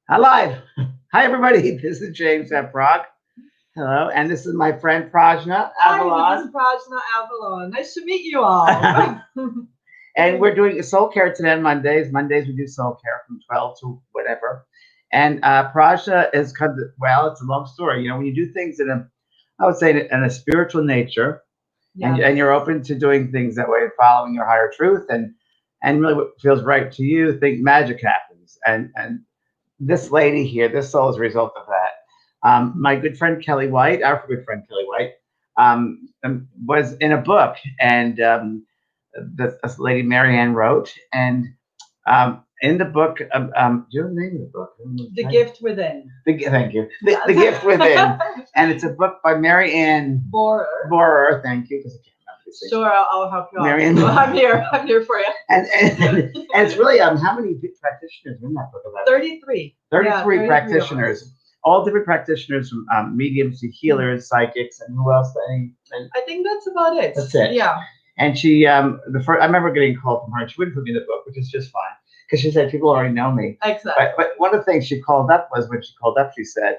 Alive. Hi, everybody. This is James at Prague. Hello. And this is my friend Prajna Hi, this is Avalon. Prajna Avalon. Nice to meet you all. And we're doing soul care today on Mondays. Mondays, we do soul care from 12 to whatever. And Prajna is kind of, well, it's a long story. You know, when you do things I would say, in a spiritual nature, and you're Yes. open to doing things that way, following your higher truth and really what feels right to you, think magic happens. And this lady here, this soul is a result of that. My good friend Kelly White, our good friend Kelly White, was in a book, and this lady Marianne wrote, and in the book, do you know the name of the book? The gift within. Thank you. The Yes. Gift Within, and it's a book by Marianne Borer. Borer. Thank you, because I can't remember this thing. Sure, I'll help you out. Marianne. So I'm here. I'm here for you. And it's really how many practitioners are in that book? About 33. 33 Yeah, 33 of practitioners, us. all different practitioners from mediums to healers, psychics, and who else? And I think that's about it. that's it. Yeah. And she, the first, I remember getting a call from her, and she wouldn't put me in the book, which is just fine, because she said people already know me. Exactly. But one of the things she called up was when she called up, she said,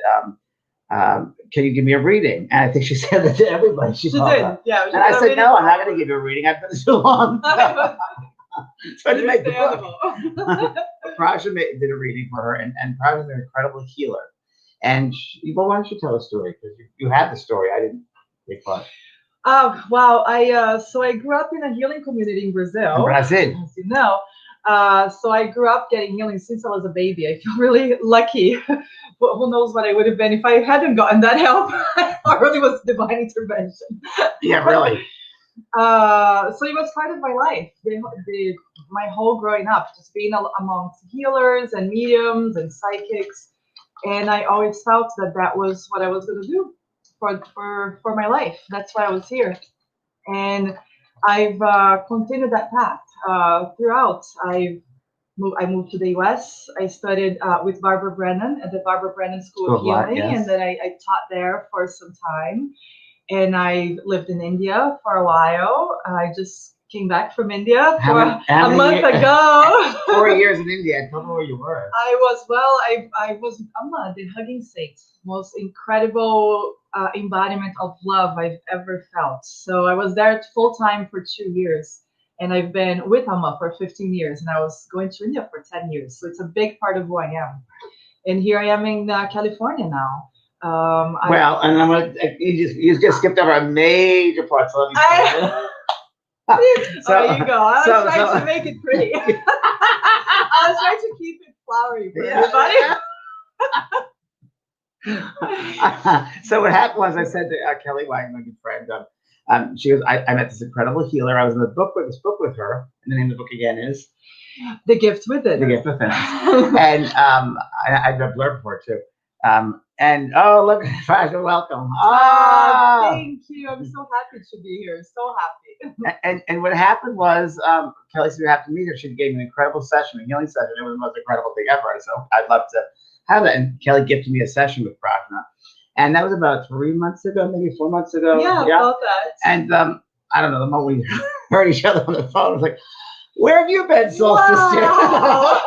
"Can you give me a reading?" And I think she said that to everybody. She She called did. up. Yeah. And I said, "No, I'm not going to give you a reading. I've been too long." So I didn't make the book. Understandable. Prajna did a reading for her, and Prajna is an incredible healer. And well, why don't you tell a story? Because you had the story. I didn't take part. Oh wow! I grew up in a healing community in In Brazil, Brazil. as you know. So I grew up getting healing since I was a baby. I feel really lucky. But who knows what I would have been if I hadn't gotten that help? Or really was divine intervention. Yeah, really. So it was part of my life, my whole growing up, just being amongst healers and mediums and psychics, and I always felt that that was what I was going to do for my life. That's why I was here, and I've continued that path throughout. I moved to the U.S. I studied with Barbara Brennan at the Barbara Brennan School School of of Life, Healing, and yes. then I taught there for some time. And I lived in India for a while. I just came back from India How for many, how a many month years? ago. 4 years in India. I told me where you were. I was Amma, the hugging state, most incredible embodiment of love I've ever felt. So I was there full time for 2 years, and I've been with Amma for 15 years, and I was going to India for 10 years. So it's a big part of who I am. And here I am in California now. I, Well, and I'm gonna. You just skipped over a major part. So let me. I there you go. I was trying to make it pretty. I was trying to keep it flowery for everybody. So what happened was I said to Kelly White, my good friend, she goes, I met this incredible healer. I was in the book with this book with her, and the name of the book again is The gift within. The Gift Within. And I did a blurb for it too. And oh look, Prajna, welcome. Thank you. I'm so happy to be here. So happy. And what happened was Kelly said you have to meet her. She gave me an incredible session, a healing session. It was the most incredible thing ever. So I'd love to have that. And Kelly gifted me a session with Prajna. And that was about 3 months ago, maybe 4 months ago. Yeah, about that. And I don't know, the moment we heard each other on the phone, I was like, "Where have you been, soul sister?" Wow.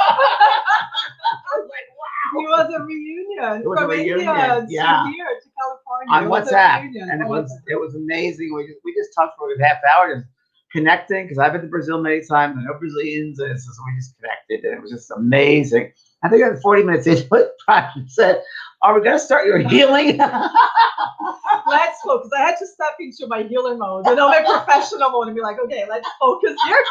I was like, It was a reunion It was a from reunion, India yeah. to here to California. on It was a WhatsApp, reunion. and On WhatsApp. it was amazing. We just talked for a half hour, just connecting, because I've been to Brazil many times. I know Brazilians, and so we just connected, and it was just amazing. I think at 40 minutes into it, Prajna said, "Are we going to start your healing?" Let's focus. I had to step into my healer mode, my professional mode, and be like, okay, let's focus here.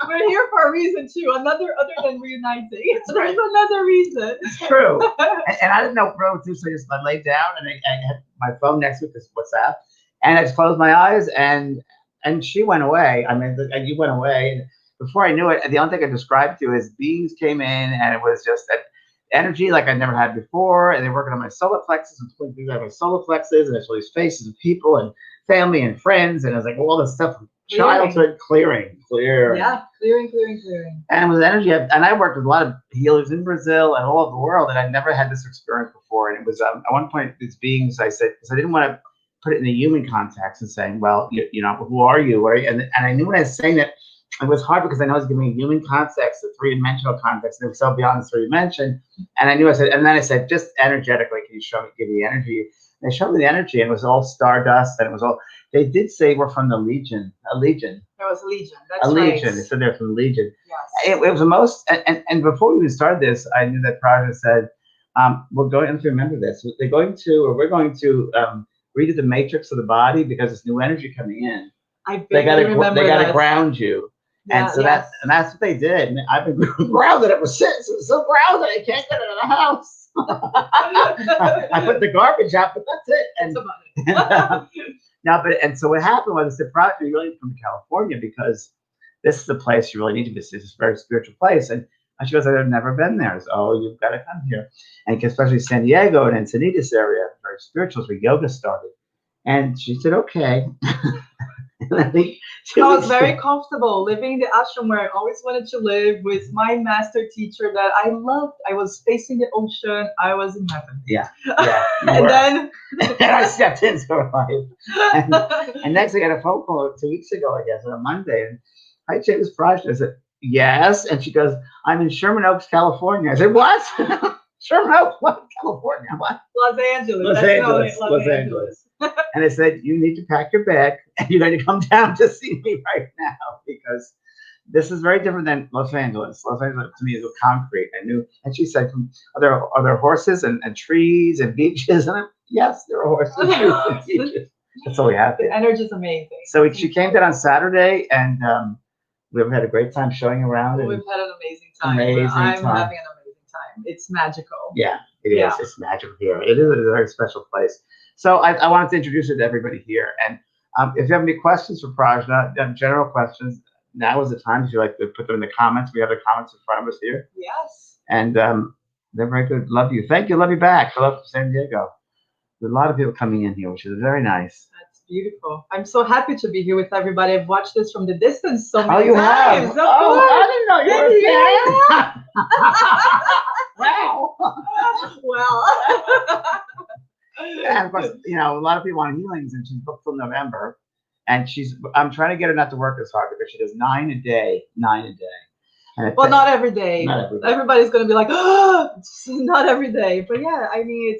We're here for a reason too. Other than reuniting. There's another reason. It's true. And I didn't know pro too, so I laid down, and I had my phone next to it, because WhatsApp, and I just closed my eyes, and she went away. I mean, you went away, and before I knew it, the only thing I described to you is beings came in, and it was just that energy like I'd never had before, and they're working on my solar plexus and pulling things out of my solar plexus, and there's all these faces of people and family and friends, and I was like, all this stuff from childhood clearing. Yeah, clearing. And it was energy, and I worked with a lot of healers in Brazil and all over the world, and I'd never had this experience before. And it was at one point these beings, I said, because I didn't want to put it in a human context and saying, well, who are you? What are you? And I knew when I was saying that it was hard because I know I was giving human context, the three-dimensional context, and it was so beyond the three-dimension. And I knew and then I said, just energetically, can you give me the energy? And they showed me the energy, and it was all stardust, and it was all. They did say we're from the Legion, a Legion. It was Legion. That's a Legion. Right. They said they're from Legion. Yes. It was the most. And before we even started this, I knew that Prajna said, "We're going. If you remember this, we're going to redo the matrix of the body because there's new energy coming in. They got to ground you." Yeah, and so that's what they did. And I've been grounded ever since. It was so grounded I can't get out of the house. I put the garbage out, but that's it. And so what happened was I said, "Prajna, you really need to come to California because this is the place you really need to be. This is a very spiritual place." And she goes, "I've never been there." So, "Oh, you've got to come here." And especially San Diego and Encinitas area, very spiritual, where yoga started. And she said, "Okay." I was very comfortable living in the ashram where I always wanted to live with my master teacher that I loved. I was facing the ocean. I was in heaven. Yeah. And then I stepped into her life. And next I got a phone call 2 weeks ago, I guess, on a Monday. And "Hi, James Prajna." I said, "Yes." And she goes, "I'm in Sherman Oaks, California." I said, "What?" "Sherman Oaks, what? California? What?" Los Angeles. Los Angeles. And I said, "You need to pack your bag and you're going to come down to see me right now because this is very different than Los Angeles. Los Angeles to me is concrete." I knew. And she said, "Are there horses and trees and beaches?" And "Yes, there are horses and trees and beaches." That's all we have. The energy is amazing. So she came down on Saturday, and we've had a great time showing around. We've had an amazing time. I'm having an amazing time. It's magical. Yeah, it is. It's magical here. It is a very special place. So I wanted to introduce it to everybody here. And if you have any questions for Prajna, general questions, now is the time. If you like to put them in the comments, we have the comments in front of us here. Yes. And they're very good. Love you. Thank you. Love you back. I love San Diego. There's a lot of people coming in here, which is very nice. That's beautiful. I'm so happy to be here with everybody. I've watched this from the distance so many times. Have? I didn't know you were a fan. Wow. Well. And of course, a lot of people want healings, and she's booked till November. And I'm trying to get her not to work as hard because she does 9 a day. And well, not every day. Not every day. Everybody's going to be like, "Oh, not every day." But yeah, I mean,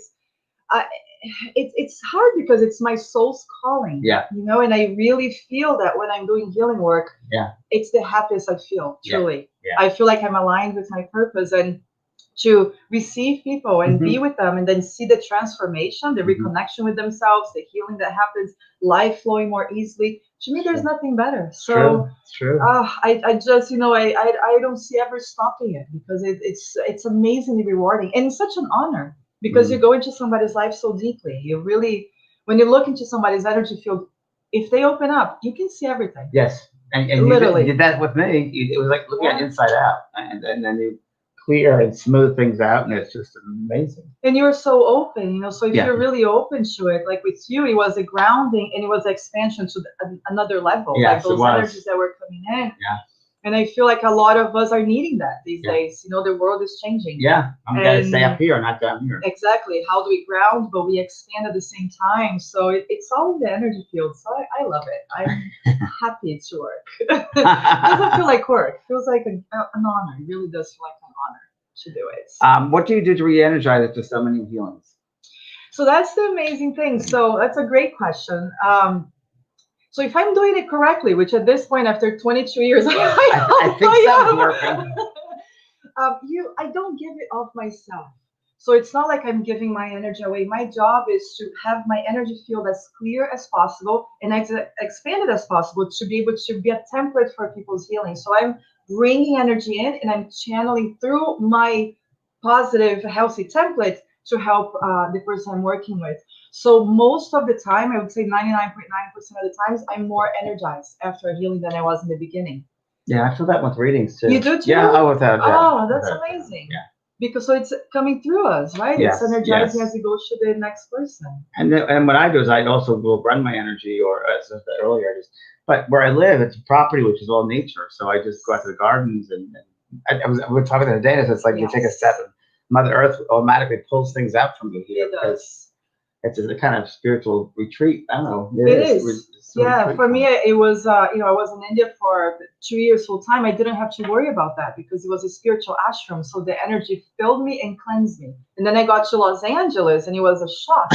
it's hard because it's my soul's calling. Yeah. And I really feel that when I'm doing healing work, it's the happiest I feel, truly. Yeah. I feel like I'm aligned with my purpose, and to receive people and be with them and then see the transformation, the reconnection with themselves, the healing that happens, life flowing more easily. To me, there's nothing better. So it's true. I just, I don't see ever stopping it because it's amazingly rewarding and it's such an honor because you go into somebody's life so deeply. You really, when you look into somebody's energy field, if they open up, you can see everything. Yes. And literally. You did that with me. It was like looking at inside out. And then you clear and smooth things out, and it's just amazing. And you're so open, so if you're really open to it, like with you, it was a grounding and it was expansion to another level. Yes, like those energies that were coming in. Yeah. And I feel like a lot of us are needing that these days. The world is changing. Yeah. I'm going to stay up here, not down here. Exactly. How do we ground, but we expand at the same time? So it's all in the energy field. So I love it. I'm happy to work. It doesn't feel like work. It feels like an honor. It really does feel like an honor to do it. What do you do to re-energize after so many healings? So that's the amazing thing. So that's a great question. So if I'm doing it correctly, which at this point, after 22 years, I think something's working. I don't give it off myself. So it's not like I'm giving my energy away. My job is to have my energy field as clear as possible and as expanded as possible to be able to be a template for people's healing. So I'm bringing energy in and I'm channeling through my positive, healthy template to help the person I'm working with. So most of the time, I would say 99.9% of the times, I'm more energized after healing than I was in the beginning. Yeah, I feel that with readings too. You do too? Yeah, without doubt. Oh, that's amazing. Yeah. Because so it's coming through us, right? Yes, it's energizing as it goes to the next person. And what I do is I also will run my energy, or as I said earlier, but where I live, it's a property which is all nature. So I just go out to the gardens, and we were talking the other day. It's like you take a step, and Mother Earth automatically pulls things out from you here because it's a kind of spiritual retreat. I don't know. It is. It's a Yeah, retreat. for me, it was, you know, I was in India for 2 years full time. I didn't have to worry about that because it was a spiritual ashram. So the energy filled me and cleansed me. And then I got to Los Angeles and it was a shock.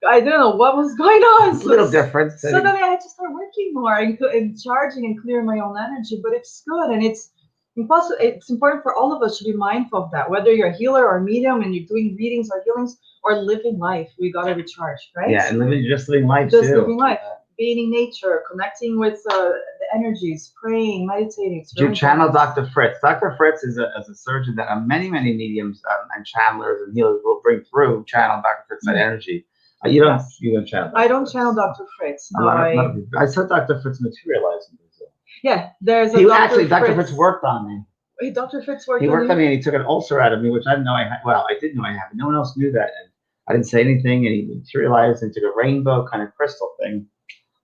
I didn't know what was going on. It's a little different. So then I had to start working more and charging and clearing my own energy. But it's good, and it's impossible. It's important for all of us to be mindful of that. Whether you're a healer or medium and you're doing readings or healings or living life, we gotta recharge, right? Yeah, and living life Just too. living life, being in nature, connecting with the energies, praying, meditating. It's Do you really channel important. Dr. Fritz? Dr. Fritz is a surgeon that many mediums and channelers and healers will bring through channel Dr. Fritz that energy. You don't channel. I don't channel Dr. Fritz. No, I saw Dr. Fritz materialize in Brazil. yeah, there's a He Dr. actually, Dr. Fritz. Fritz worked on me. Wait, Dr. Fritz worked He on worked you? on me and he took an ulcer out of me, which I didn't know I had. Well, I did know I had, but no one else knew that. And I didn't say anything, and he materialized into a rainbow kind of crystal thing,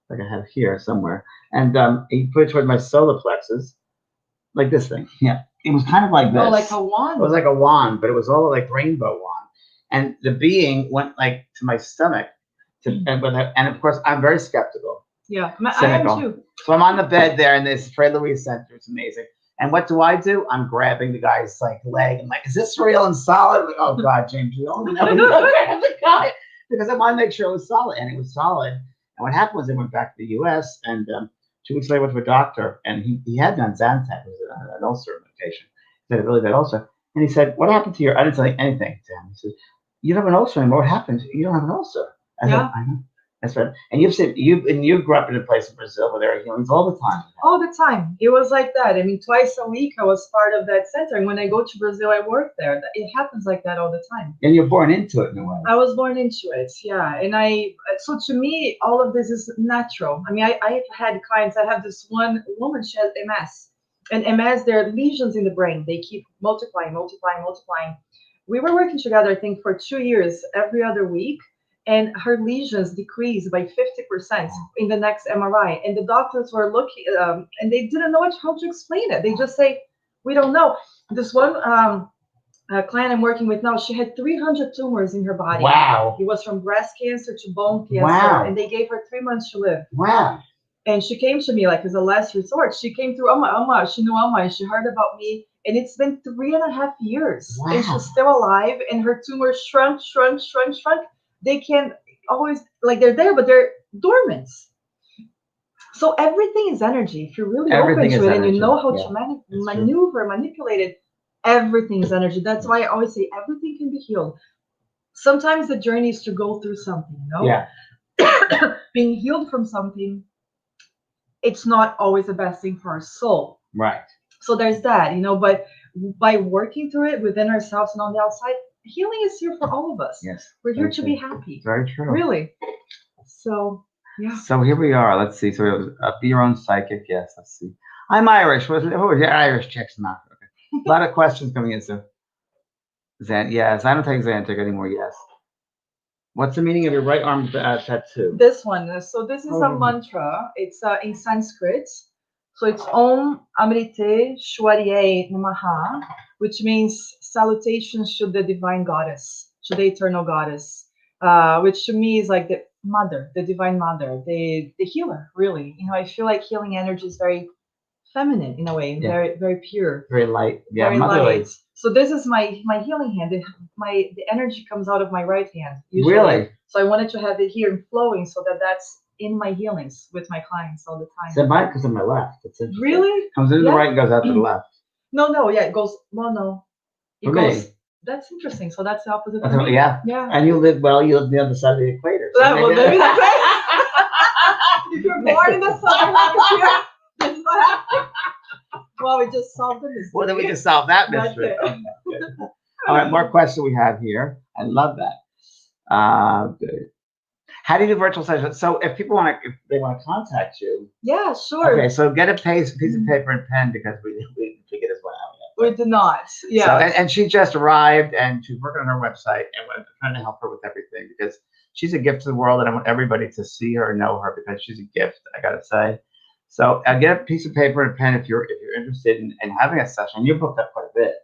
like I have here somewhere. And he put it toward my solar plexus, like this thing. Yeah, it was kind of like this. Oh, like a wand. It was like a wand, but it was all like rainbow wand. And the being went like to my stomach, and of course I'm very skeptical. Yeah, Cynical. I am too. So I'm on the bed there in this Fred Louise Center. It's amazing. And what do? I'm grabbing the guy's like leg. I'm like, is this real and solid? I'm like, oh God, James, you don't know the guy, because I want to make sure it was solid, and it was solid. And what happened was I went back to the U.S. and 2 weeks later I went to a doctor, and he had me on Zantac, it was an ulcer medication. He had a really bad ulcer, and he said, "What happened to your?" I didn't say anything to him. He said, "You don't have an ulcer anymore. What happened? You don't have an ulcer." I said, "I know." That's right. And you grew up in a place in Brazil where there are healings all the time. All the time. It was like that. I mean, twice a week I was part of that center. And when I go to Brazil, I work there. It happens like that all the time. And you're born into it in a way. I was born into it, yeah. And so to me, all of this is natural. I mean, I've had clients. I have this one woman, she has MS. And MS, there are lesions in the brain. They keep multiplying. We were working together, I think, for 2 years, every other week. And her lesions decreased by 50% in the next MRI. And the doctors were looking, and they didn't know how to explain it. They just say, we don't know. This one client I'm working with now, she had 300 tumors in her body. Wow. It was from breast cancer to bone cancer. Wow. And they gave her 3 months to live. Wow. And she came to me like as a last resort. She came through Amma. She knew Amma, and she heard about me. And it's been 3.5 years. Wow. And she's still alive, and her tumors shrunk. They can always, like, they're there, but they're dormant. So everything is energy. If you're really open to it and you know how to manipulate it, everything is energy. That's why I always say everything can be healed. Sometimes the journey is to go through something, you know? Yeah. Being healed from something, it's not always the best thing for our soul. Right. So there's that, you know, but by working through it within ourselves and on the outside, healing is here for all of us. Yes. We're here to be happy. Very true. Really. So, yeah. So here we are. Let's see. So be your own psychic. Yes. Let's see. I'm Irish. Who was your Irish checks not? Okay. A lot of questions coming in. So yes, I don't take Xantic anymore. Yes. What's the meaning of your right arm tattoo? This one. So this is a mantra. It's in Sanskrit. So it's Om Amrite Shwarye Namaha, which means salutations to the divine goddess, to the eternal goddess, which to me is like the mother, the divine mother, the healer, really. You know, I feel like healing energy is very feminine in a way, very pure. Very light. Yeah, very motherly. light. So this is my healing hand. The energy comes out of my right hand. Usually. Really? So I wanted to have it here and flowing so that's in my healings with my clients all the time. So mine goes on my left. It's interesting. Really? Comes in the right and goes out to the left. No, yeah, it goes. Well, no. For me. That's interesting. So that's the opposite. Yeah. And you live on the other side of the equator. So maybe that's right. If you're born in the southern hemisphere, that's what happened. Well, we just solved the mystery. Well, then we just solved that mystery. All right, more questions we have here. I love that. Good. How do you do virtual sessions? So if people want to contact you. Yeah, sure. Okay, so get a piece of paper and pen because we didn't figure this one out yet. We did not. Yeah. So, and she just arrived and she's working on her website, and we're trying to help her with everything because she's a gift to the world, and I want everybody to see her and know her because she's a gift, I gotta say. So get a piece of paper and pen if you're interested in having a session. You booked up quite a bit.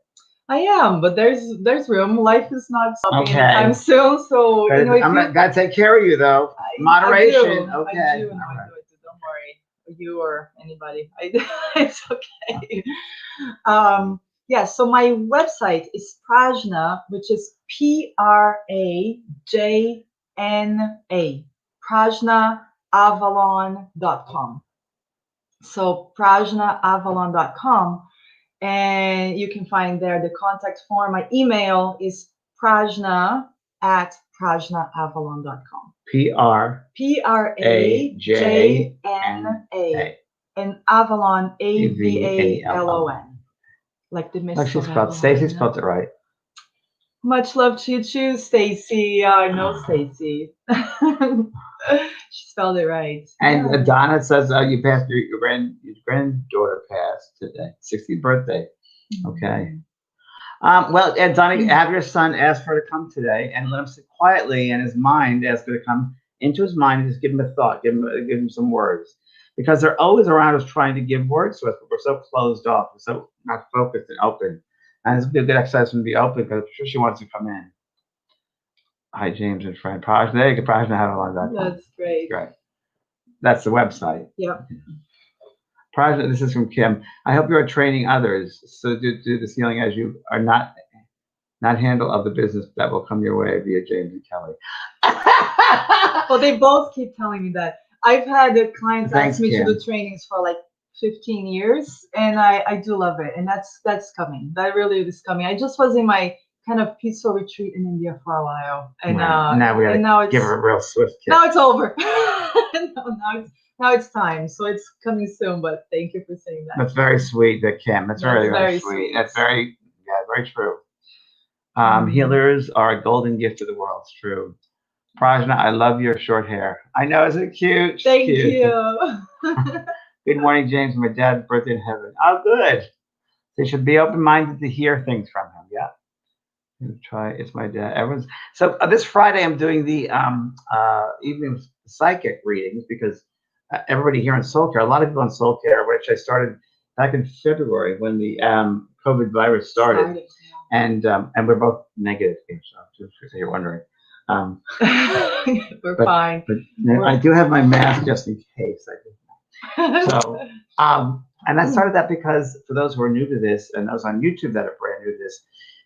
I am, but there's room. Life is not stopping anytime Okay. soon. So you know, if I'm you gotta take care of you though. I do. Moderation. I Okay. do. No, All I right. do. I do. Don't worry. You or anybody. It's okay. Yeah, so my website is Prajna, which is Prajna, prajnaavalon.com. So prajnaavalon.com, and you can find there the contact form. My email is prajna@prajnaavalon.com. P-R-A-J-N-A. Prajna and Avalon, A-V-A-L-O-N. Avalon, like the Like mist she of spelled, Avalon. Stacy spelled it right. Much love to you too, Stacy. I know Stacy. She spelled it right. And Yeah. Donna says you passed your granddaughter passed today, 60th birthday. Okay. Well, Donna, have your son ask for her to come today, and let him sit quietly in his mind. Ask her to come into his mind and just give him a thought, give him some words, because they're always around us trying to give words to us, but we're so closed off, we're so not focused and open. And it's a good exercise to be open because I'm sure she wants to come in. Hi, James and friend Prajna. There you go, Prajna. Have a lot of that. That's great. Great. That's the website. Yep. Prajna, this is from Kim. I hope you are training others so do this healing as you are not handle of the business that will come your way via James and Kelly. Well, they both keep telling me that. I've had the clients Thanks, ask me Kim. to do trainings for like 15 years, and I do love it, and that's coming. That really is coming. I just was in my kind of peaceful retreat in India for a while, and Right. Now we gotta give her a real swift kick. now it's over. Now it's time. So it's coming soon. But thank you for saying that. That's very sweet, Kim. That's very, very sweet. That's very true. Healers are a golden gift to the world. It's true. Prajna, I love your short hair. I know, isn't it cute? Thank cute. you. Good morning, James. My dad's birthday in heaven. Oh, good. They should be open-minded to hear things from him. Yeah. Try. It's my dad. Everyone's so this Friday. I'm doing the evening psychic readings because everybody here in Soul Care, a lot of people in Soul Care, which I started back in February when the COVID virus started, and we're both negative. So if you're wondering, we're fine. But I do have my mask just in case. So, and I started that because for those who are new to this and those on YouTube that are brand new to this,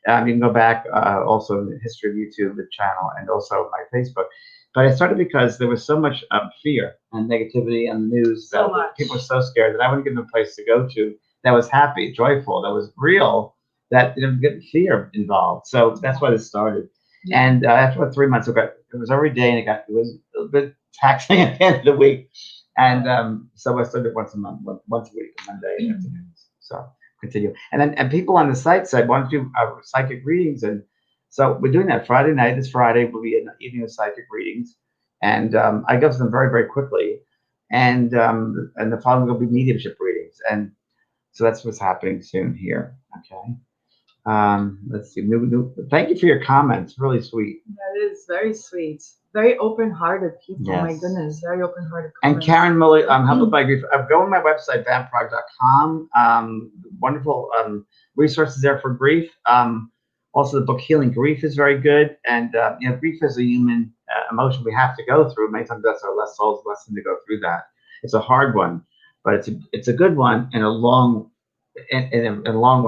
you can go back also in the history of YouTube, the channel, and also my Facebook. But I started because there was so much fear and negativity on the news that people were so scared that I wouldn't give them a place to go to that was happy, joyful, that was real, that didn't get fear involved. So that's why this started. Yeah. And after about 3 months, it was every day, and it was a little bit taxing at the end of the week. And so I started once a month, once a week, Monday afternoons. So continue. And people on the site said, why don't you do psychic readings? And so we're doing that Friday night. This Friday will be an evening of psychic readings. And I go to them very, very quickly. And the following will be mediumship readings. And so that's what's happening soon here. Okay. Let's see. Thank you for your comments. Really sweet. That is very sweet. Very open-hearted people. Yes. My goodness, very open-hearted. And Karen Muller, helped by grief. Go on my website, bamprog.com. Wonderful resources there for grief. Also, the book Healing Grief is very good. And grief is a human emotion we have to go through. Many times that's our soul's lesson to go through that. It's a hard one, but it's a good one in a long way. In a long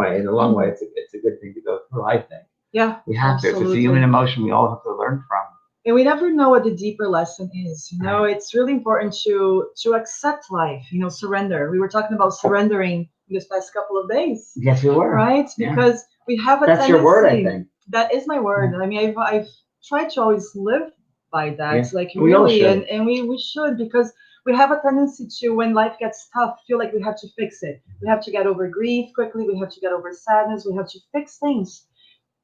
way, it's a good thing to go through. I think. Yeah, we have to. It's a human emotion we all have to learn from. And we never know what the deeper lesson is. It's really important to accept life. Surrender. We were talking about surrendering this past couple of days. Yes, we were. Right? Because we have a tendency. That's your word, I think. That is my word. Yeah. I mean, I've tried to always live by that. Yeah. Like we really, all should. and we should, because we have a tendency to, when life gets tough, feel like we have to fix it. We have to get over grief quickly. We have to get over sadness. We have to fix things.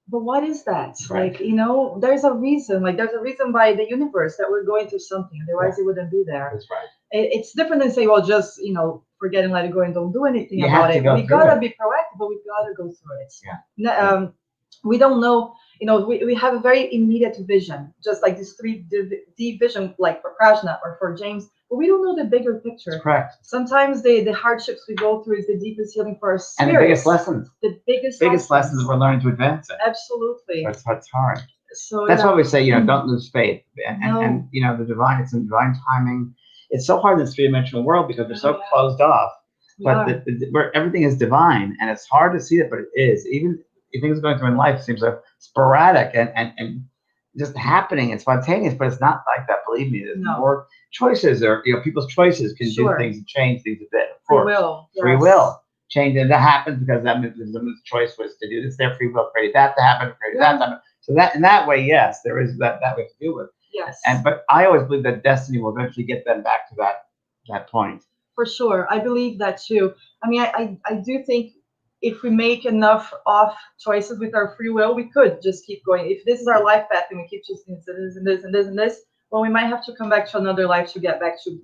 But what is that? Right. Like, there's a reason. Like, there's a reason by the universe that we're going through something. Otherwise, it wouldn't be there. That's right. It's different than saying, well, just, forget and let it go and don't do anything about it. We gotta be proactive, but we gotta go through it. Yeah. We don't know we have a very immediate vision, just like this D vision, like for Prajna or for James, but we don't know the bigger picture. That's correct. Sometimes the hardships we go through is the deepest healing for our spirit. And the biggest lessons. The biggest lessons we're learning to advance in. Absolutely. That's what's hard. So that's why we say, don't lose faith. No. And the divine, it's in divine timing. It's so hard in this three-dimensional world because we're so closed off. But where everything is divine, and it's hard to see it, but it is. Even if things going through in life seems so sporadic and just happening and spontaneous, but it's not like that. Believe me, there's more choices, or people's choices can do things and change things a bit. Of course, free will change, and that happens because the choice was to do this. Their free will created that to happen, created that to happen. So that in that way, yes, there is that we have to deal with. Yes. But I always believe that destiny will eventually get them back to that point. For sure, I believe that too. I mean, I do think if we make enough off choices with our free will, we could just keep going. If this is our life path and we keep choosing this and this and this and this, well, we might have to come back to another life to get back to.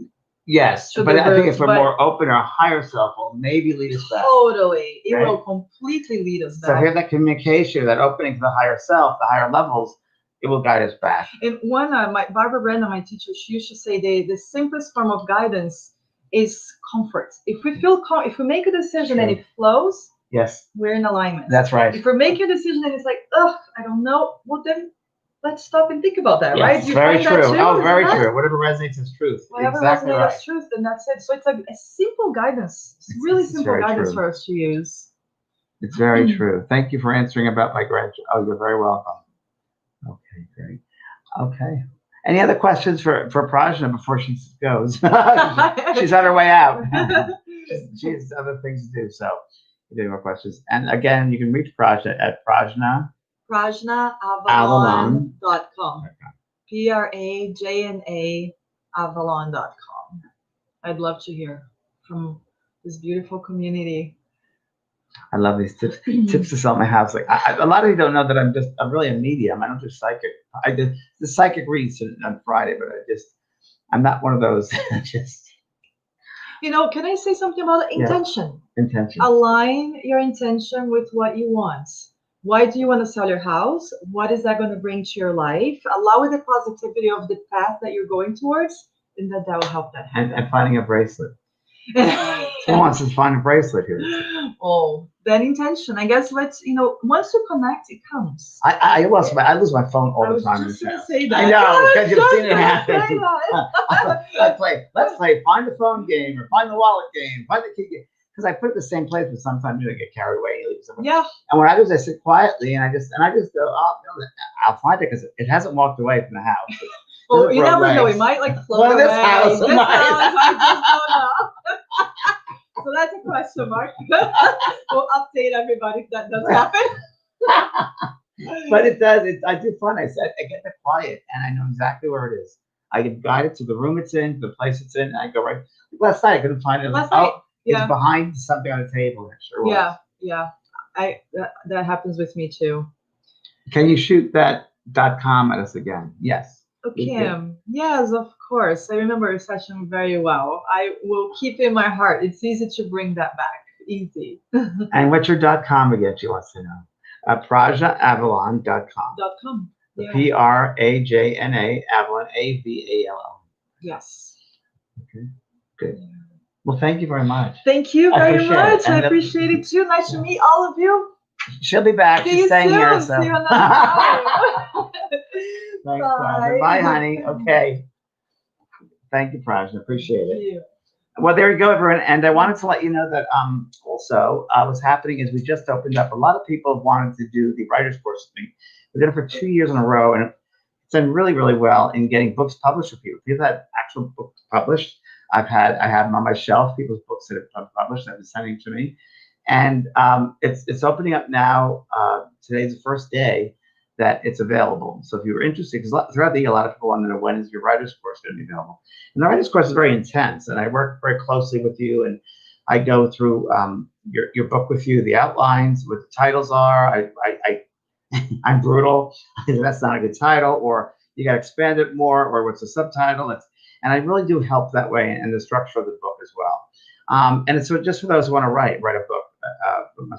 Yes, but I think if we're more open, our higher self will maybe lead us back. Totally, it will completely lead us back. So here's that communication, that opening to the higher self, the higher levels. It will guide us back. And one, Barbara Brandon, my teacher, she used to say the simplest form of guidance is comfort. If we feel if we make a decision and it flows, yes, we're in alignment. That's right. If we're making a decision and it's like, I don't know, well then let's stop and think about that, yes, right? You very true. Too, very true. Whatever resonates as truth. Whatever exactly resonates as truth, then that's it. So it's like a simple guidance. It's really simple guidance for us to use. It's very true. Thank you for answering about my grandchild. Oh, you're very welcome. Okay, great. Okay. Any other questions for Prajna before she goes? She's on her way out. She has other things to do. So, if you have more questions. And again, you can reach Prajna at PrajnaAvalon.com. Prajna Avalon.com. I'd love to hear from this beautiful community. I love these tips. Tips to sell my house. Like a lot of you don't know that I'm really a medium. I don't do psychic. I did the psychic reads on Friday, but I'm not one of those. Can I say something about intention? Intention. Align your intention with what you want. Why do you want to sell your house? What is that going to bring to your life? Allow the positivity of the path that you're going towards, and that will help that happen. And finding a bracelet. Who wants to find a bracelet here? Oh, that intention. I guess once you connect, it comes. I lose my phone all the time. I was just gonna say that. I know, because you've seen it happen. Let's play find the phone game or find the wallet game, find the key game. Because I put it in the same place, but sometimes I get carried away. Yeah. And what I do is I sit quietly and I just go, I'll find it because it hasn't walked away from the house. Well, you never know. It might float away. This house, I just don't know. So that's a question mark. We'll update everybody if that does happen. But it does. I do fun. I get the quiet and I know exactly where it is. I get guided to the room it's in, to the place it's in, and I go right. Last night I couldn't find it. It's behind something on the table. It sure was. Yeah. That happens with me too. Can you shoot that .com at us again? Yes. Okay. Yes, of course. I remember your session very well. I will keep it in my heart. It's easy to bring that back. Easy. And what's your .com again? She wants to know. PrajnaAvalon.com. .com. Yeah. Prajna Avalon Avalon. Yes. Okay. Good. Well, thank you very much. Thank you very much. I appreciate it too. Nice to meet all of you. She'll be back. She's staying here. So. See you another time. Thanks, Prajna. Bye, honey. Okay. Thank you, Prajna. Appreciate it. Well, there you go, everyone. And I wanted to let you know that also what's happening is we just opened up. A lot of people have wanted to do the writer's course with me. We did it for 2 years in a row, and it's done really, really well in getting books published with people. People had actual books published. I have them on my shelf, people's books that have been published that have been sending to me. And it's opening up now. Today's the first day that it's available. So if you were interested, because throughout the year, a lot of people want to know when is your writer's course going to be available. And the writer's course is very intense, and I work very closely with you, and I go through your book with you, the outlines, what the titles are. I'm brutal. That's not a good title, or you got to expand it more, or what's the subtitle? And I really do help that way, and the structure of the book as well. And it's just for those who want to write a book.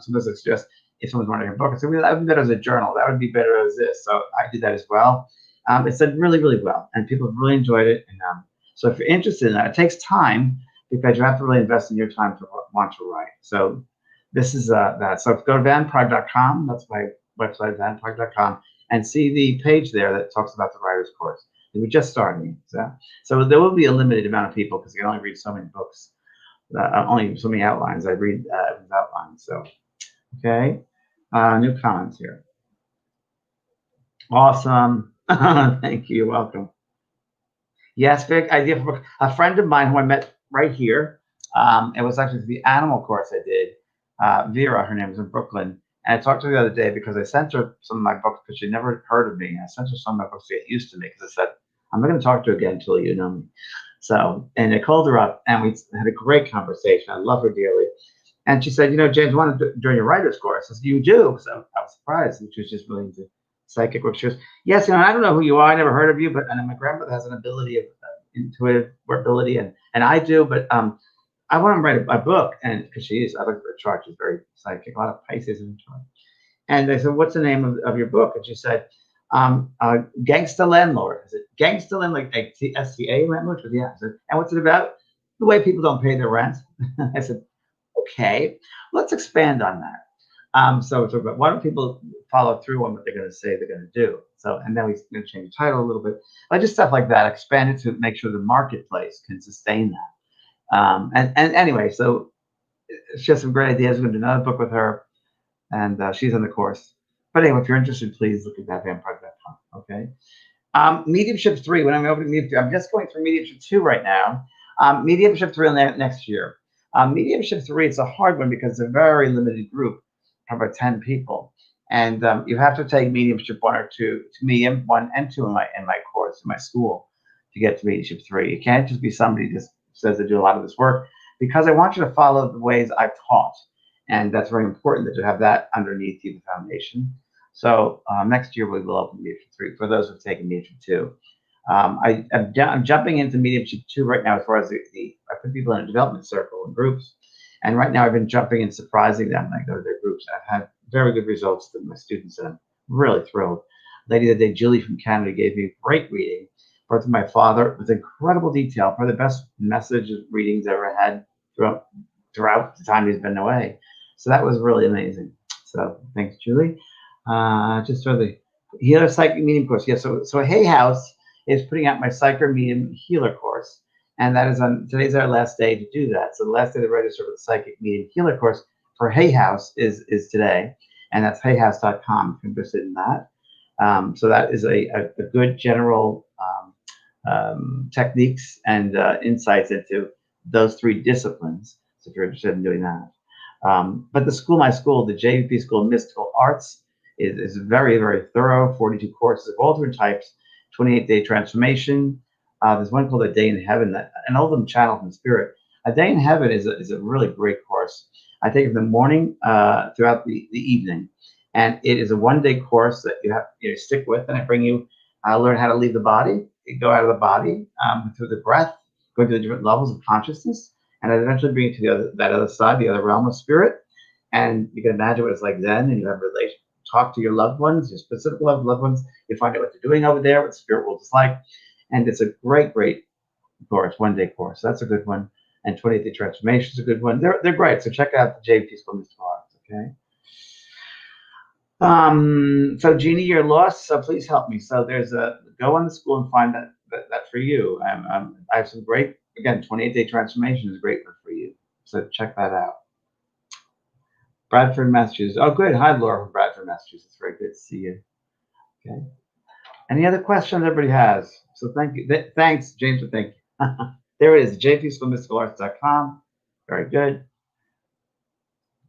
Sometimes it's just if someone's writing a book, I said, well, that would be better as a journal. That would be better as this. So I did that as well. It's done really, really well, and people have really enjoyed it. And so if you're interested in that, it takes time because you have to really invest in your time to want to write. So this is that. So go to vanprog.com. That's my website, vanprog.com, and see the page there that talks about the writer's course. And we're just starting. So there will be a limited amount of people because you can only read so many books, only so many outlines. I read outlines. So, okay. New comments here. Awesome. Thank you. You're welcome. Yes, big idea for a friend of mine who I met right here. It was actually the animal course I did. Vera, her name is in Brooklyn. And I talked to her the other day because I sent her some of my books because she never heard of me. I sent her some of my books to get used to me because I said, I'm not going to talk to you again until you know me. So, and I called her up and we had a great conversation. I love her dearly. And she said, James, I want to join your writer's course. I said, you do? So I was surprised. And she was just really into psychic work. She goes, yes, I don't know who you are. I never heard of you, but and my grandmother has an ability of intuitive ability, and I do, but I want to write a book, and because I looked at her chart, she's very psychic, a lot of Pisces in the chart. And I said, what's the name of your book? And she said, Gangsta Landlord. I said, Gangsta Landlord, like STA Landlord? She said, yeah. I said, and what's it about? The way people don't pay their rent. I said, okay, let's expand on that. So it's about why don't people follow through on what they're going to say they're going to do? So, and then we're going to change the title a little bit, like just stuff like that, expand it to make sure the marketplace can sustain that. And anyway, so it's just some great ideas. We're going to do another book with her, and she's in the course. But anyway, if you're interested, please look at that vampire.com. Okay. Mediumship 3. When I'm opening Mediumship, I'm just going through Mediumship 2 right now. Mediumship 3 on that next year. Mediumship 3, it's a hard one because it's a very limited group, about 10 people, and you have to take Mediumship 1 or 2, Medium 1 and 2 in my course in my school to get to Mediumship 3. You can't just be somebody who just says they do a lot of this work, because I want you to follow the ways I've taught, and that's very important that you have that underneath you, the foundation. So next year we will open Mediumship 3 for those who've taken Mediumship 2. I'm jumping into Mediumship 2 right now as far as I put people in a development circle and groups. And right now I've been jumping and surprising them when I go to their groups. I've had very good results with my students, and I'm really thrilled. The lady the other day, Julie from Canada, gave me a great reading. Brought to my father with incredible detail, probably the best message readings I ever had throughout the time he's been away. So that was really amazing. So thanks, Julie. Just for the Healer Psychic Medium course. Yeah, so Hay House is putting out my Psychic Medium Healer course. And that is today's our last day to do that. So the last day to register for the Psychic Medium Healer course for Hay House is today. And that's hayhouse.com if you're interested in that. So that is a good general techniques and insights into those 3 disciplines. So if you're interested in doing that. But my school, the JVP School of Mystical Arts, is very, very thorough. 42 courses of all different types, 28-day transformation. There's one called A Day in Heaven, and all of them channeled from spirit. A Day in Heaven is a really great course. I take it in the morning throughout the evening, and it is a 1-day course that you have to stick with. And I bring you learn how to leave the body, go out of the body through the breath, going to the different levels of consciousness, and I eventually bring you to that other side, the other realm of spirit. And you can imagine what it's like then, and you have a relation. Talk to your loved ones, your specific loved ones. You find out what they're doing over there, what the spirit world is like. And it's a great, great course, 1-day course. So that's a good one. And 28-day transformation is a good one. They're great. So check out the JVP School of Mystical Arts, okay? So Jeannie, you're lost, so please help me. So there's go on the school and find that for you. I have some great, again, 28-day transformation is a great one for you. So check that out. Bradford, Massachusetts. Oh, good. Hi, Laura from Bradford, Massachusetts. Very good to see you. Okay. Any other questions everybody has? So thank you. Thanks, James. Thank you. There it is, jpschoolmysticalarts.com. Very good.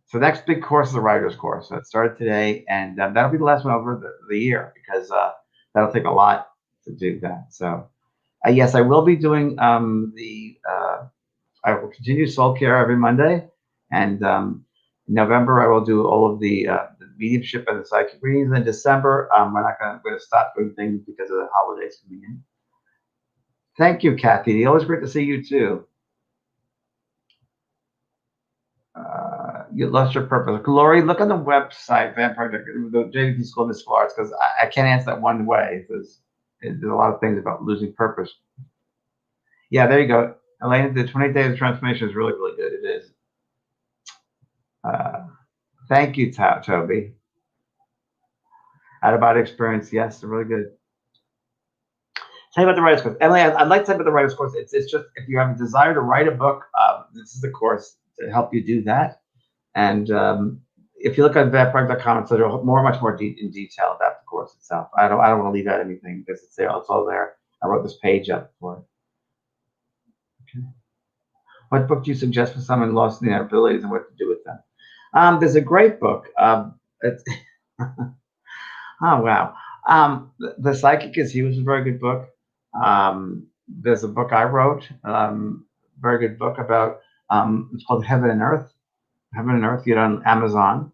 So the next big course is the writer's course. So it started today, and that'll be the last one over the year, because that'll take a lot to do that. So yes, I will be doing I will continue soul care every Monday, and in November I will do all of the mediumship and the psychic readings. In December, we're going to stop doing things because of the holidays coming in. Thank you, Kathy. Always great to see you too. You lost your purpose. Glory, look on the website, Vampire, the JVP School of Mystical Arts, because I can't answer that one way. There's a lot of things about losing purpose. Yeah, there you go. Elena, the 28 Days of Transformation is really, really good. It is. Thank you, Toby. Out of body experience, yes, really good. Tell you about the writer's course. Emily, I'd like to tell you about the writer's course. It's just if you have a desire to write a book, this is the course to help you do that. And if you look at vetproject.com, it's much more in detail about the course itself. I don't want to leave out anything because it's there. It's all there. I wrote this page up for it. Okay. What book do you suggest for someone lost in their abilities and what to do with them? There's a great book. It's oh wow. The Psychic is He was a very good book. There's a book I wrote, very good book about. It's called Heaven and Earth. Heaven and Earth. You get it on Amazon,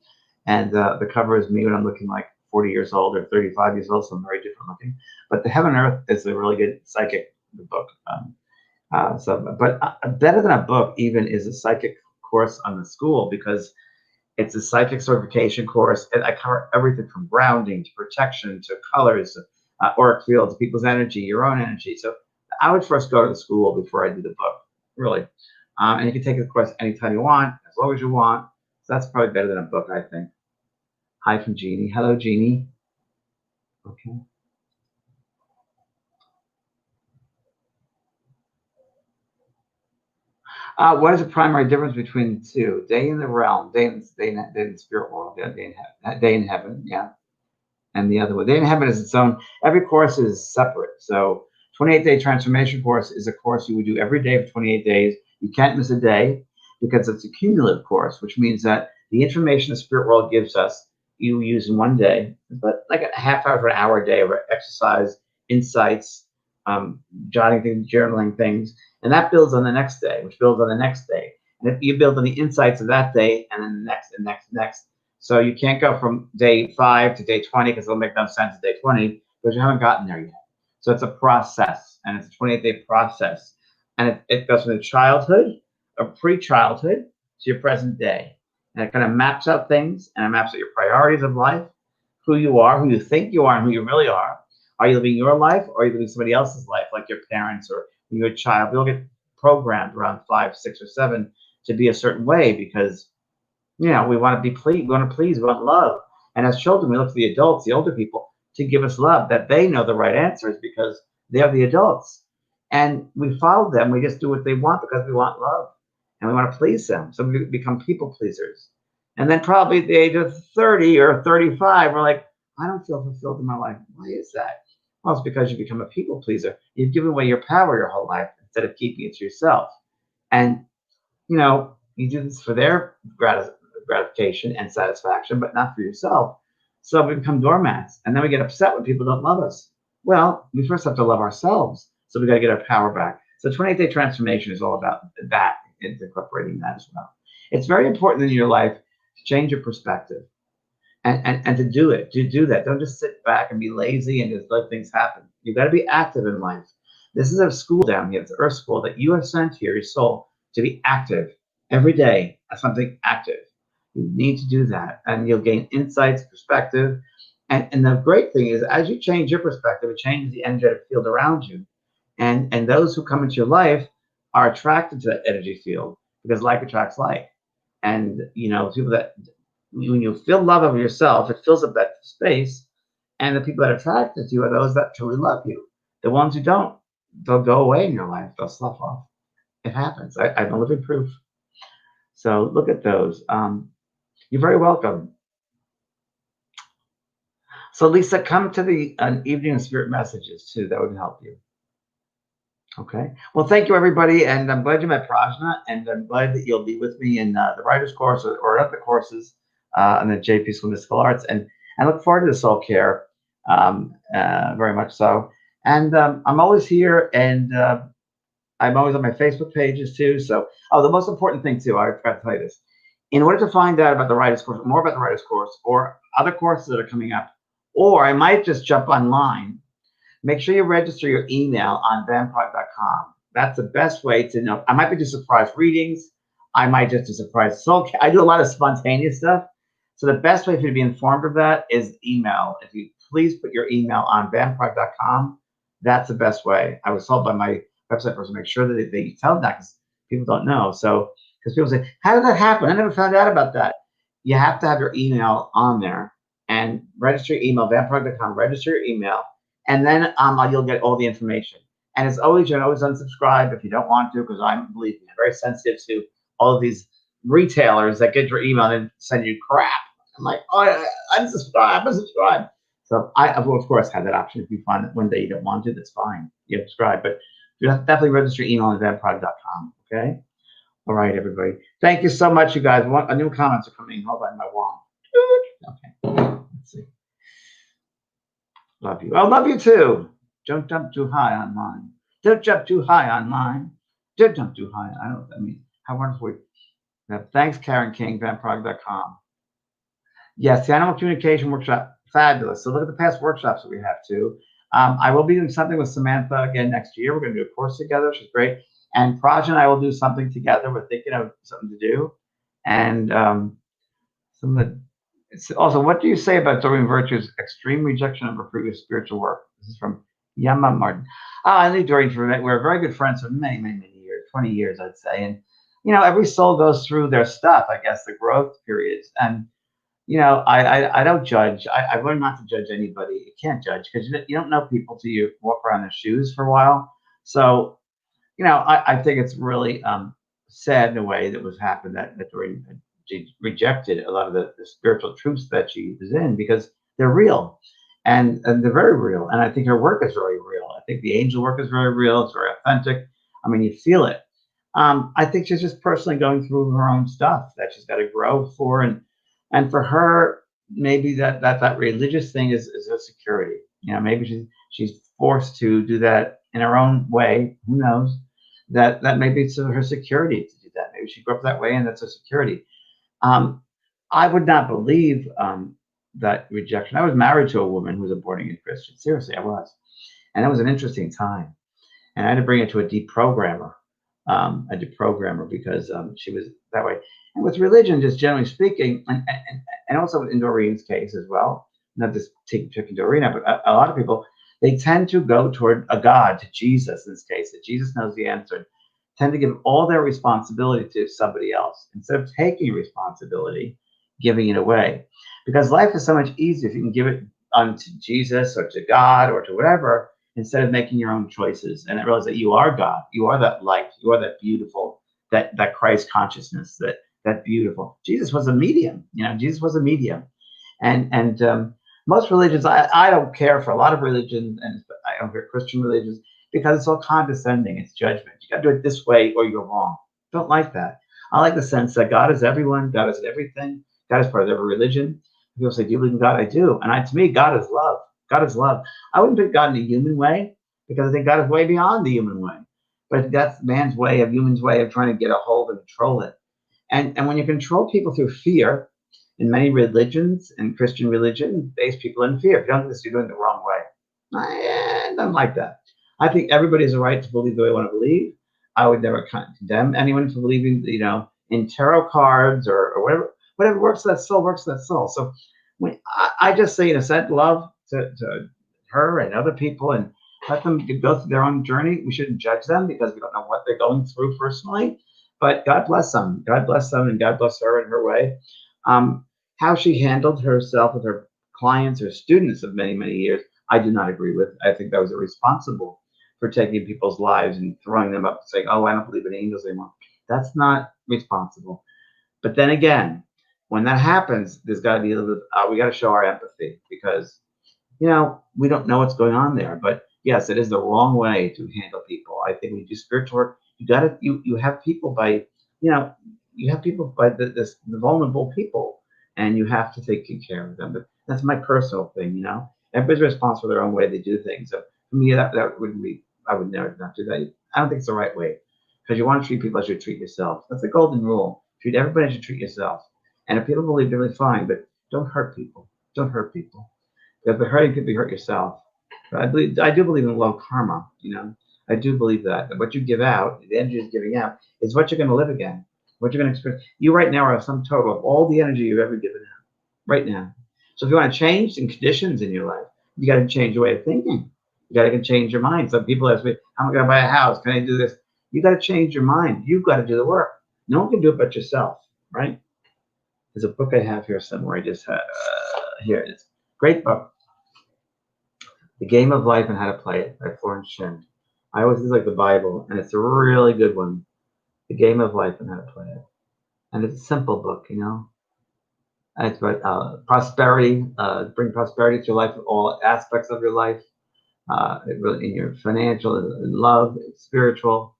and the cover is me when I'm looking like 40 years old or 35 years old, so I'm very different looking. But the Heaven and Earth is a really good psychic book. But better than a book even is a psychic course on the school, because it's a psychic certification course, and I cover everything from grounding to protection to colors, auric fields, people's energy, your own energy. So I would first go to the school before I do the book, really. And you can take the course anytime you want, as long as you want. So that's probably better than a book, I think. Hi from Jeannie. Hello, Jeannie. Okay. What is the primary difference between the two? Day in the realm, day in the spirit world, day in heaven, yeah. And the other one, day in heaven is its own. Every course is separate. So 28-day transformation course is a course you would do every day for 28 days. You can't miss a day because it's a cumulative course, which means that the information the spirit world gives us, you use in one day, but like a half hour to an hour a day of exercise, insights, jotting things, journaling things, and that builds on the next day, which builds on the next day. And if you build on the insights of that day and then the next and next. So you can't go from day 5 to day 20 because it'll make no sense at day 20 because you haven't gotten there yet. So it's a process, and it's a 28-day process. And it goes from the childhood or pre-childhood to your present day. And it kind of maps out things, and it maps out your priorities of life, who you are, who you think you are, and who you really are. Are you living your life, or are you living somebody else's life, like your parents or when you're a child? We all get programmed around 5, 6, or 7 to be a certain way because, you know, we want to be pleased, we want to please, we want love. And as children, we look to the adults, the older people, to give us love, that they know the right answers because they're the adults. And we follow them. We just do what they want because we want love and we want to please them. So we become people pleasers. And then probably at the age of 30 or 35, we're like, I don't feel fulfilled in my life. Why is that? Well, it's because you become a people pleaser. You've given away your power your whole life instead of keeping it to yourself. And, you know, you do this for their gratification and satisfaction, but not for yourself. So we become doormats. And then we get upset when people don't love us. Well, we first have to love ourselves. So we got to get our power back. So 28-day transformation is all about that, incorporating that as well. It's very important in your life to change your perspective and to do it, to do that. Don't just sit back and be lazy and just let things happen. You've got to be active in life. This is a school down here. It's an earth school that you have sent here, your soul, to be active every day as something active. You need to do that, and you'll gain insights, perspective. And the great thing is, as you change your perspective, it changes the energetic field around you. And those who come into your life are attracted to that energy field because like attracts like. And, you know, people that, when you feel love of yourself, it fills up that space. And the people that are attracted to you are those that truly love you. The ones who don't, they'll go away in your life. They'll slough off. It happens. I'm a living proof. So look at those. You're very welcome. So Lisa, come to the evening of spirit messages too. That would help you. Okay. Well, thank you, everybody. And I'm glad you met Prajna. And I'm glad that you'll be with me in the writer's course or other courses in the JP School of Mystical Arts. And I look forward to the soul care very much so. And I'm always here. And I'm always on my Facebook pages too. So, the most important thing too, I forgot to tell you this. In order to find out about the writer's course, more about the writer's course or other courses that are coming up, or I might just jump online, make sure you register your email on vampire.com. That's the best way to know. I might be doing surprise readings. I might just be surprised. So I do a lot of spontaneous stuff. So the best way for you to be informed of that is email. If you please put your email on vanprog.com, that's the best way. I was told by my website person make sure that they tell them that because people don't know. So because people say, how did that happen? I never found out about that. You have to have your email on there and register your email, vanprog.com, register your email, and then you'll get all the information. And as always, you can always unsubscribe if you don't want to, because believe me, I'm very sensitive to all of these retailers that get your email and send you crap. I'm like, oh, unsubscribe. So I will, of course, have that option. If you find that one day you don't want to, that's fine. You subscribe. But you have to definitely register your email on vanprog.com, okay? All right, everybody. Thank you so much, you guys. New comments are coming. Hold on, my wall. Okay, let's see. Love you. I love you too. Don't jump too high on mine. Don't jump too high on mine. Don't jump too high. I don't know what that means. How wonderful. Thanks, Karen King, vanprog.com. Yes, the Animal Communication Workshop, fabulous. So look at the past workshops that we have too. I will be doing something with Samantha again next year. We're going to do a course together. She's great. And Prajna and I will do something together. We're thinking of something to do. And also, what do you say about Doreen Virtue's extreme rejection of her previous spiritual work? This is from Yama Martin. I knew Doreen we're very good friends for many, many, many years, 20 years, I'd say. And, every soul goes through their stuff, I guess, the growth periods. And, I don't judge. I've learned not to judge anybody. You can't judge because you don't know people till you walk around their shoes for a while. So, I think it's really sad in a way that was happened that Doreen she rejected a lot of the spiritual truths that she was in because they're real and they're very real. And I think her work is very real. I think the angel work is very real. It's very authentic. I mean, you feel it. I think she's just personally going through her own stuff that she's got to grow for. And for her, maybe that religious thing is a security. Maybe she's forced to do that in her own way. Who knows? That maybe it's her security to do that. Maybe she grew up that way and that's a security. I would not believe that rejection. I was married to a woman who was a born-again Christian. Seriously, I was. And it was an interesting time. And I had to bring it to a deprogrammer because she was that way. And with religion, just generally speaking, and also in Doreen's case as well, not just picking Doreen up, but a lot of people, they tend to go toward a God, to Jesus in this case, that Jesus knows the answer, tend to give all their responsibility to somebody else instead of taking responsibility, giving it away. Because life is so much easier if you can give it unto Jesus or to God or to whatever, instead of making your own choices. And I realize that you are God, you are that light, you are that beautiful, that Christ consciousness, that beautiful. Jesus was a medium, Jesus was a medium. And most religions, I don't care for a lot of religions, and I don't care Christian religions, because it's all condescending, it's judgment. You got to do it this way or you're wrong. Don't like that. I like the sense that God is everyone, God is everything, God is part of every religion. People say, do you believe in God? I do. And to me, God is love. God is love. I wouldn't put God in a human way because I think God is way beyond the human way. But that's man's way of human's way of trying to get a hold and control it. And when you control people through fear, in many religions and Christian religion, base people in fear. If you don't do this, you're doing it the wrong way. I don't like that. I think everybody has a right to believe the way they want to believe. I would never condemn anyone for believing, in tarot cards or whatever works for that soul works for that soul. So I just say, send love to her and other people and let them go through their own journey. We shouldn't judge them because we don't know what they're going through personally. But God bless them. God bless them, and God bless her in her way. How she handled herself with her clients or students of many, many years, I do not agree with. I think that was irresponsible for taking people's lives and throwing them up and saying, oh, I don't believe in angels anymore. That's not responsible. But then again, when that happens, there's got to be a little bit, we got to show our empathy because, we don't know what's going on there. But yes, it is the wrong way to handle people. I think when you do spiritual work, you have people by, you have people by the vulnerable people, and you have to take care of them. But that's my personal thing, Everybody's responsible for their own way they do things. So for me, that wouldn't be, I would never not do that. I don't think it's the right way because you want to treat people as you treat yourself. That's the golden rule. Treat everybody as you treat yourself. And if people believe, they're really fine, but don't hurt people. Don't hurt people. Because by hurting people, you hurt yourself. But I do believe in low karma, I do believe that what you give out, the energy is giving out, is what you're going to live again. what you're going to experience. You right now are a sum total of all the energy you've ever given out, right now. So if you want to change some conditions in your life, you got to change your way of thinking. You got to change your mind. Some people ask me, how am I going to buy a house? Can I do this? You got to change your mind. You've got to do the work. No one can do it but yourself, right? There's a book I have here somewhere. I just had, here it is. Great book. The Game of Life and How to Play It by Florence Shen. I always like the Bible, and it's a really good one. The Game of Life and How to Play It. And it's a simple book, you know. And it's about prosperity, bring prosperity to your life, all aspects of your life, in your financial, in love, spiritual.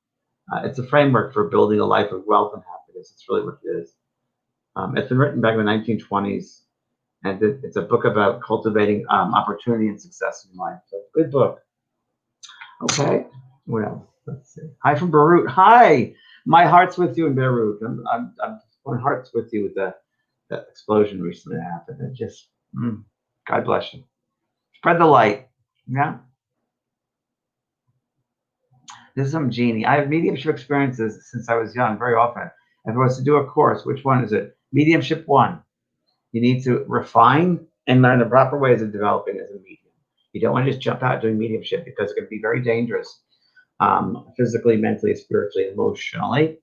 It's a framework for building a life of wealth and happiness. It's really what it is. It's been written back in the 1920s, and it's a book about cultivating opportunity and success in life. So, good book. Okay, what else? Let's see. Hi from Beirut. Hi, my heart's with you in Beirut. My heart's with you with that explosion recently happened. It just, God bless you. Spread the light. Yeah. This is some genie. I have mediumship experiences since I was young, very often. If I was to do a course, which one is it? Mediumship 1. You need to refine and learn the proper ways of developing as a medium. You don't want to just jump out doing mediumship because it can be very dangerous, physically, mentally, spiritually, emotionally,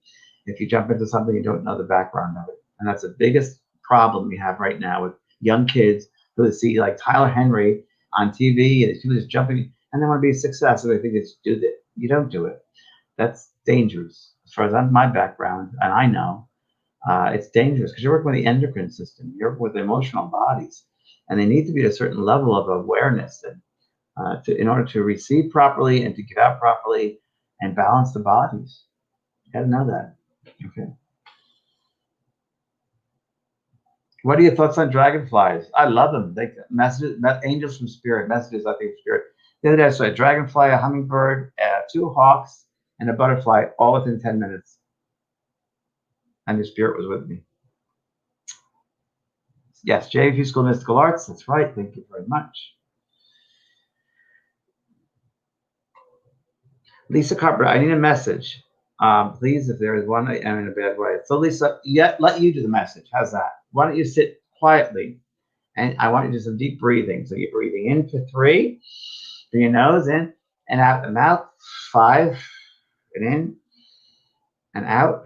if you jump into something you don't know the background of it. And that's the biggest problem we have right now with young kids who see like Tyler Henry on TV, and people just jumping, and they want to be a success, so they think they just do that. You don't do it. That's dangerous. As far as my background, and I know, it's dangerous because you're working with the endocrine system, you're working with the emotional bodies, and they need to be at a certain level of awareness and in order to receive properly and to give out properly and balance the bodies. You got to know that. Okay. What are your thoughts on dragonflies? I love them. They messages, angels from spirit, messages I think from spirit. The other day I saw a dragonfly, a hummingbird, 2 hawks, and a butterfly all within 10 minutes. And the spirit was with me. Yes, JV School of Mystical Arts. That's right. Thank you very much. Lisa Carpenter, I need a message. Please, if there is one, I am in a bad way. So Lisa, let you do the message. How's that? Why don't you sit quietly? And I want you to do some deep breathing. So you're breathing in for 3, through your nose, in and out the mouth, 5, and in and out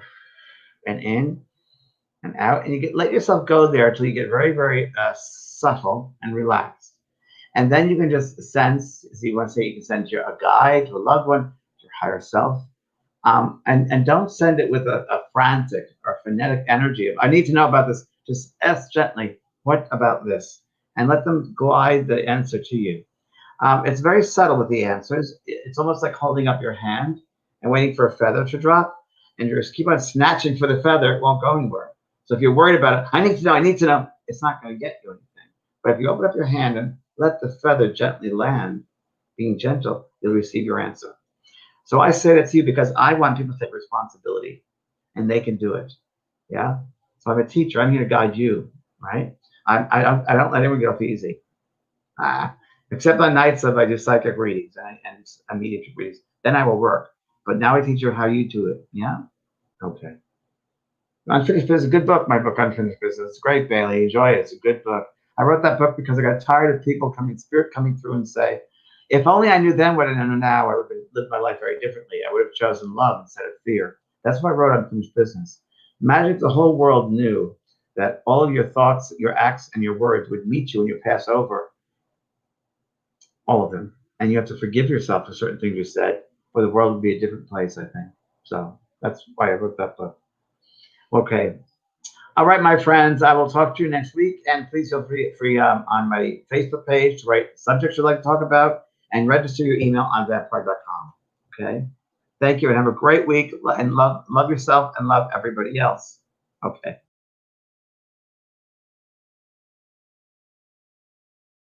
and in and out. And you let yourself go there until you get very, very subtle and relaxed. And then you can just sense, so you want to say you can send a guide to a loved one, your higher self. And don't send it with a frantic or phonetic energy of, I need to know about this. Just ask gently, what about this? And let them glide the answer to you. It's very subtle with the answers. It's almost like holding up your hand and waiting for a feather to drop. And you just keep on snatching for the feather, it won't go anywhere. So if you're worried about it, I need to know, it's not going to get you anything. But if you open up your hand and let the feather gently land, being gentle, you'll receive your answer. So I say that to you because I want people to take responsibility, and they can do it. Yeah. So I'm a teacher. I'm here to guide you, right? I don't let anyone get off easy, except on nights I do psychic readings and mediumship readings. Then I will work. But now I teach you how you do it. Yeah. Okay. Unfinished Business is a good book. My book, Unfinished Business. It's great, Bailey. Enjoy it. It's a good book. I wrote that book because I got tired of people spirit coming through and say, if only I knew then what I know now, I would have lived my life very differently. I would have chosen love instead of fear. That's why I wrote Unfinished Business. Imagine if the whole world knew that all of your thoughts, your acts, and your words would meet you when you pass over. All of them. And you have to forgive yourself for certain things you said, or the world would be a different place, I think. So that's why I wrote that book. Okay. All right, my friends, I will talk to you next week. And please feel free on my Facebook page to write subjects you'd like to talk about and register your email on thatpride.com. Okay. Thank you and have a great week, and love yourself and love everybody else. Okay.